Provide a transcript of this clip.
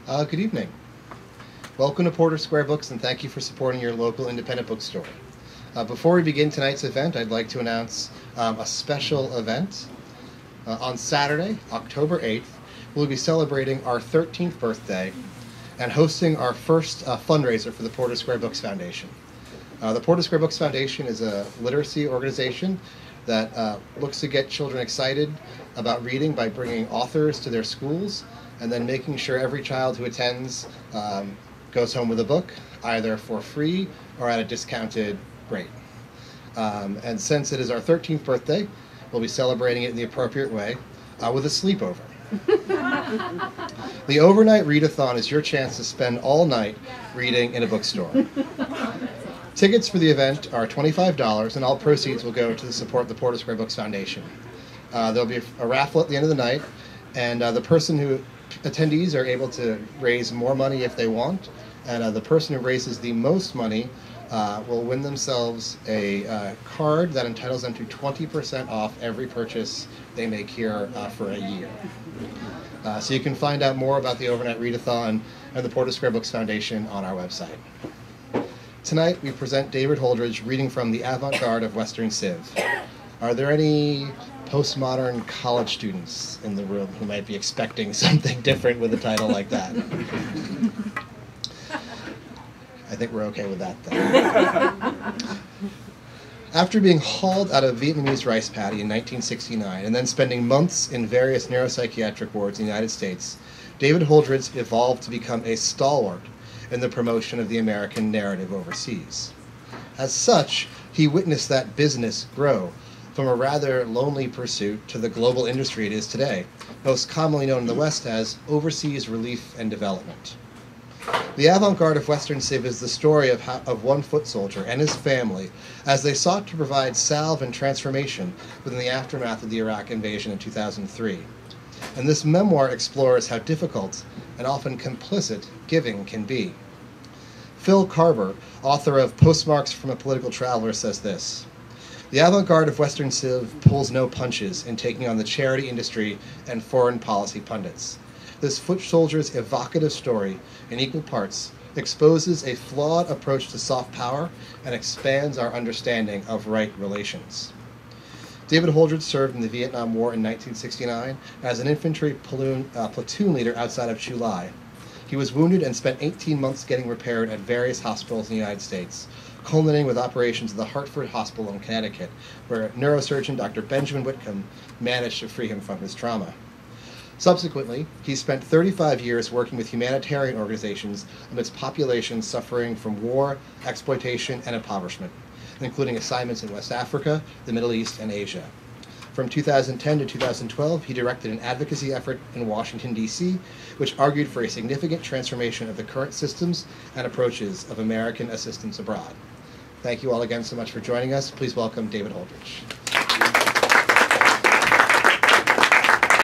Good evening. Welcome to Porter Square Books, and thank you for supporting your local independent bookstore. Before we begin tonight's event, I'd like to announce a special event. On Saturday, October 8th, we'll be celebrating our 13th birthday and hosting our first fundraiser for the Porter Square Books Foundation. The Porter Square Books Foundation is a literacy organization that looks to get children excited about reading by bringing authors to their schools and then making sure every child who attends goes home with a book, either for free or at a discounted rate. And since it is our 13th birthday, we'll be celebrating it in the appropriate way with a sleepover. The overnight readathon is your chance to spend all night reading in a bookstore. Tickets for the event are $25, and all proceeds will go to support the Porter Square Books Foundation. There'll be a raffle at the end of the night, and attendees are able to raise more money if they want, and the person who raises the most money will win themselves a card that entitles them to 20% off every purchase they make here for a year. So you can find out more about the overnight readathon and the Porter Square Books Foundation on our website. Tonight we present David Holdridge reading from The Avant-Garde of Western Civ. Are there any postmodern college students in the room who might be expecting something different with a title like that? I think we're okay with that then. After being hauled out of Vietnamese rice paddy in 1969 and then spending months in various neuropsychiatric wards in the United States, David Holdridge evolved to become a stalwart in the promotion of the American narrative overseas. As such, he witnessed that business grow from a rather lonely pursuit to the global industry it is today, most commonly known in the West as overseas relief and development. The Avant-Garde of Western Civ is the story of one foot soldier and his family as they sought to provide salve and transformation within the aftermath of the Iraq invasion in 2003. And this memoir explores how difficult and often complicit giving can be. Phil Carver, author of Postmarks from a Political Traveler, says this: "The avant-garde of Western Civ pulls no punches in taking on the charity industry and foreign policy pundits. This foot soldier's evocative story, in equal parts, exposes a flawed approach to soft power and expands our understanding of right relations." David Holdridge served in the Vietnam War in 1969 as an infantry platoon leader outside of Chu Lai. He was wounded and spent 18 months getting repaired at various hospitals in the United States, culminating with operations at the Hartford Hospital in Connecticut, where neurosurgeon Dr. Benjamin Whitcomb managed to free him from his trauma. Subsequently, he spent 35 years working with humanitarian organizations amidst populations suffering from war, exploitation, and impoverishment, including assignments in West Africa, the Middle East, and Asia. From 2010 to 2012, he directed an advocacy effort in Washington, D.C., which argued for a significant transformation of the current systems and approaches of American assistance abroad. Thank you all again so much for joining us. Please welcome David Holdridge.